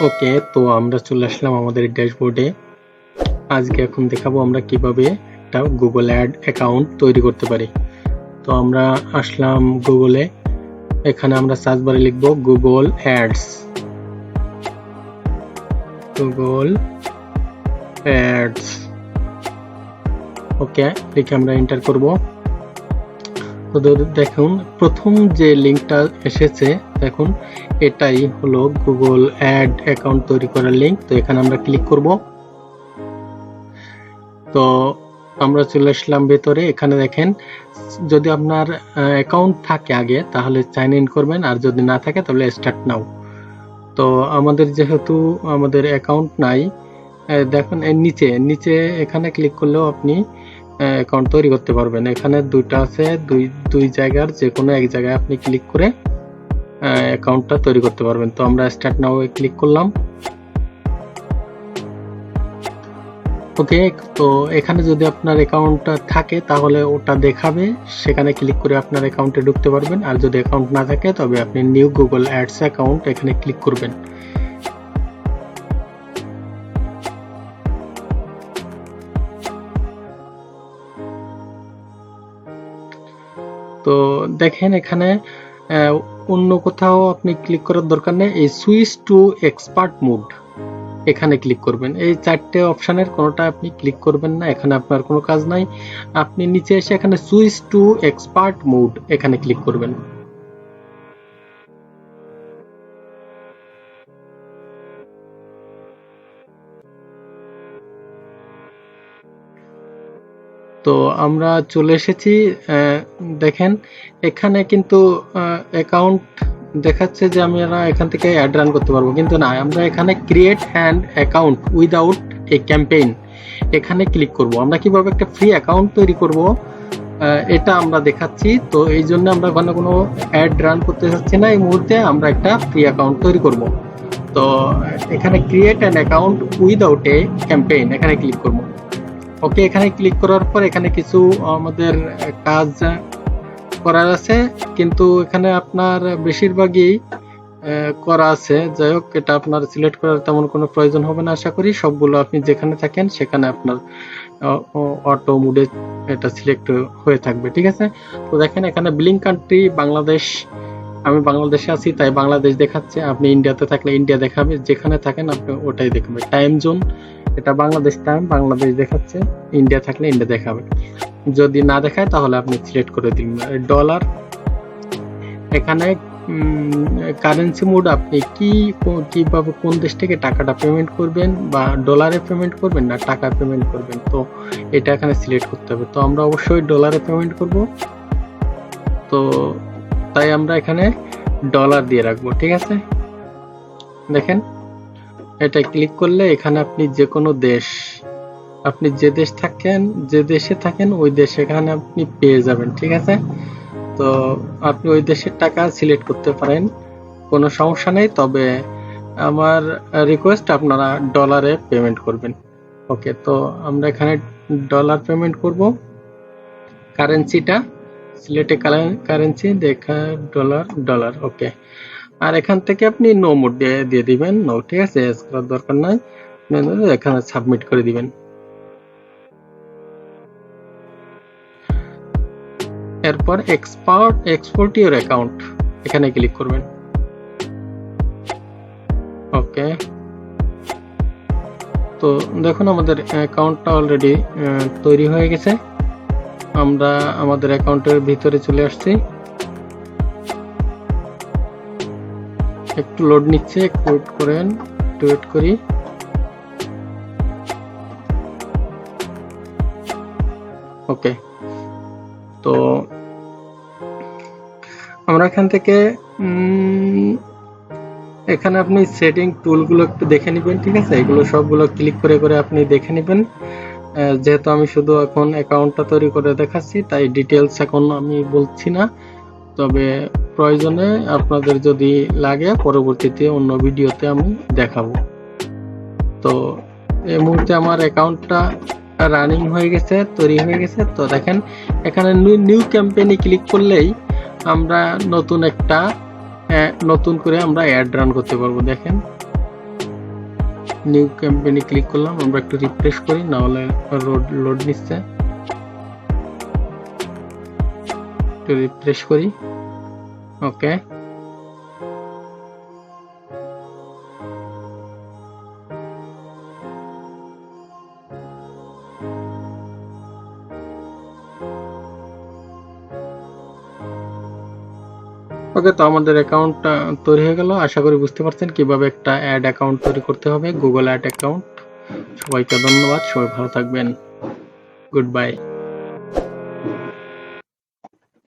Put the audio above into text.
ওকে, তো আমরা চলে আসলাম আমাদের ড্যাশবোর্ডে। আজকে এখন দেখাবো আমরা কিভাবে একটা গুগল অ্যাড অ্যাকাউন্ট তৈরি করতে পারি। তো আমরা আসলাম গুগলে, এখানে আমরা সার্চ বারে লিখব গুগল অ্যাডস, গুগল অ্যাডস। ওকে, লিখে আমরা এন্টার করব। তো দেখুন প্রথম যে লিঙ্কটা এসেছে, দেখুন এটাই হলো গুগল অ্যাড অ্যাকাউন্ট তৈরি করার লিঙ্ক। তো এখানে আমরা ক্লিক করব। তো আমরা চলে আসলাম ভেতরে। এখানে দেখেন যদি আপনার অ্যাকাউন্ট থাকে আগে তাহলে সাইন ইন করবেন, আর যদি না থাকে তাহলে স্টার্ট নাও। তো আমাদের যেহেতু আমাদের অ্যাকাউন্ট নাই, দেখুন এর নিচে নিচে এখানে ক্লিক করলেও আপনি অ্যাকাউন্ট তৈরি করতে পারবেন। এখানে দুইটা আছে, দুই জায়গার যে কোনো এক জায়গায় আপনি ক্লিক করে অ্যাকাউন্টটা তৈরি করতে পারবেন। তো আমরা স্টার্ট নাও এ ক্লিক করলাম। ওকে, তো এখানে যদি আপনার অ্যাকাউন্টটা থাকে তাহলে ওটা দেখাবে, সেখানে ক্লিক করে আপনার অ্যাকাউন্টে ঢুকতে পারবেন। আর যদি অ্যাকাউন্ট না থাকে তবে আপনি নিউ গুগল অ্যাডস অ্যাকাউন্ট এখানে ক্লিক করবেন। তো দেখেন এখানে অন্য কোথাও আপনি ক্লিক করার দরকার নেই, এই সুইচ টু এক্সপার্ট মোড এখানে ক্লিক করবেন। এই চারটে অপশনের কোনোটা আপনি ক্লিক করবেন না, এখানে আপনার কোনো কাজ নাই। আপনি নিচে এসে এখানে সুইচ টু এক্সপার্ট মোড এখানে ক্লিক করবেন। তো আমরা চলে এসেছি। দেখেন এখানে কিন্তু অ্যাকাউন্ট দেখাচ্ছে যে আমরা এখান থেকে অ্যাড রান করতে পারবো, কিন্তু না, আমরা এখানে create an account without a campaign এখানে ক্লিক করব। আমরা কিভাবে একটা ফ্রি অ্যাকাউন্ট তৈরি করব এটা আমরা দেখাচ্ছি। তো এই জন্য আমরা কোনো অ্যাড রান করতে চাচ্ছি না এই মুহূর্তে, আমরা একটা ফ্রি অ্যাকাউন্ট তৈরি করব। তো এখানে create an account without a campaign এখানে ক্লিক করব। ওকে, এখানে ক্লিক করার পর এখানে কিছু আমাদের কাজ করার আছে, কিন্তু এখানে আপনার বেশিরভাগই করা আছে। যাই হোক, এটা আপনার সিলেক্ট করার তেমন কোনো প্রয়োজন হবে না আশা করি। সবগুলো আপনি যেখানে থাকেন সেখানে আপনার অটো মোডে এটা সিলেক্ট হয়ে থাকবে, ঠিক আছে। তো দেখেন এখানে বিলিং কান্ট্রি বাংলাদেশ, আমি বাংলাদেশে আছি তাই বাংলাদেশ দেখাচ্ছে। আপনি ইন্ডিয়াতে থাকলে ইন্ডিয়া দেখাবে, যেখানে থাকেন আপনি ওটাই দেখাবে। টাইম জোন, এটা বাংলাদেশ টাইম, বাংলাদেশ দেখাচ্ছে। ইন্ডিয়া থাকলে ইন্ডিয়া দেখাবে, যদি না দেখায় তাহলে আপনি সিলেক্ট করে দিন ডলার। এখানে কারেন্সি মোড, আপনি কিভাবে কোন দেশ থেকে টাকাটা পেমেন্ট করবেন, বা ডলারে পেমেন্ট করবেন না টাকা পেমেন্ট করবেন, তো এটা এখানে সিলেক্ট করতে হবে। তো আমরা অবশ্যই ডলারে পেমেন্ট করব, তো তাই আমরা এখানে ডলার দিয়ে রাখবো, ঠিক আছে। দেখেন এটা ক্লিক করলে এখানে আপনি যে কোনো দেশ, আপনি যে দেশে থাকেন ওই দেশ এখানে আপনি পেয়ে যাবেন, ঠিক আছে। তো আপনি ওই দেশের টাকা সিলেক্ট করতে পারেন, কোনো সমস্যা নেই। তবে আমার রিকোয়েস্ট আপনারা ডলারে পেমেন্ট করবেন। ওকে, তো আমরা এখানে ডলার পেমেন্ট করব। কারেন্সিটা সিলেক্টে কারেন্সি দেখা ডলার। ওকে, আর এখান থেকে আপনি নো মোড দিয়ে দিবেন, নো, ঠিক আছে, এস করার দরকার নাই। এখানে সাবমিট করে দিবেন। এরপর এক্সপোর্ট ইউর অ্যাকাউন্ট এখানে ক্লিক করবেন। ওকে, তো দেখুন আমাদের অ্যাকাউন্টটা অলরেডি তৈরি হয়ে গেছে। আমরা আমাদের অ্যাকাউন্টের ভিতরে চলে আসছি। একটু লোড নিচ্ছে, একটু ওয়েট করি। ওকে, তো আমরা এখান থেকে এখানে আপনি সেটিং টুলগুলো একটু দেখে নেবেন, ঠিক আছে। এগুলো সবগুলো ক্লিক করে আপনি দেখে নেবেন। যেহেতু আমি শুধু এখন অ্যাকাউন্টটা তৈরি করে দেখাচ্ছি তাই ডিটেলস এখন আমি বলছি না, তবে প্রয়োজনে আপনাদের যদি লাগে পরবর্তীতে অন্য ভিডিওতে আমি দেখাবো। তো এই মুহূর্তে আমার অ্যাকাউন্টটা রানিং হয়ে গেছে, তৈরি হয়ে গেছে। তো দেখেন এখানে নিউ ক্যাম্পেইনে ক্লিক করলেই আমরা নতুন করে আমরা অ্যাড রান করতে পারবো। দেখেন নিউ ক্যাম্পেইনে ক্লিক করলাম, আমরা একটু রিফ্রেশ করি, না হলে লোড নিচ্ছে, একটু রিফ্রেশ করি। ওকে, ওকে, তো আমাদের অ্যাকাউন্টটা তৈরি হয়ে গেল। আশা করি বুঝতে পারছেন কিভাবে একটা অ্যাড অ্যাকাউন্ট তৈরি করতে হবে, গুগল অ্যাড অ্যাকাউন্ট। সবাইকে ধন্যবাদ, সবাই ভালো থাকবেন, গুড বাই।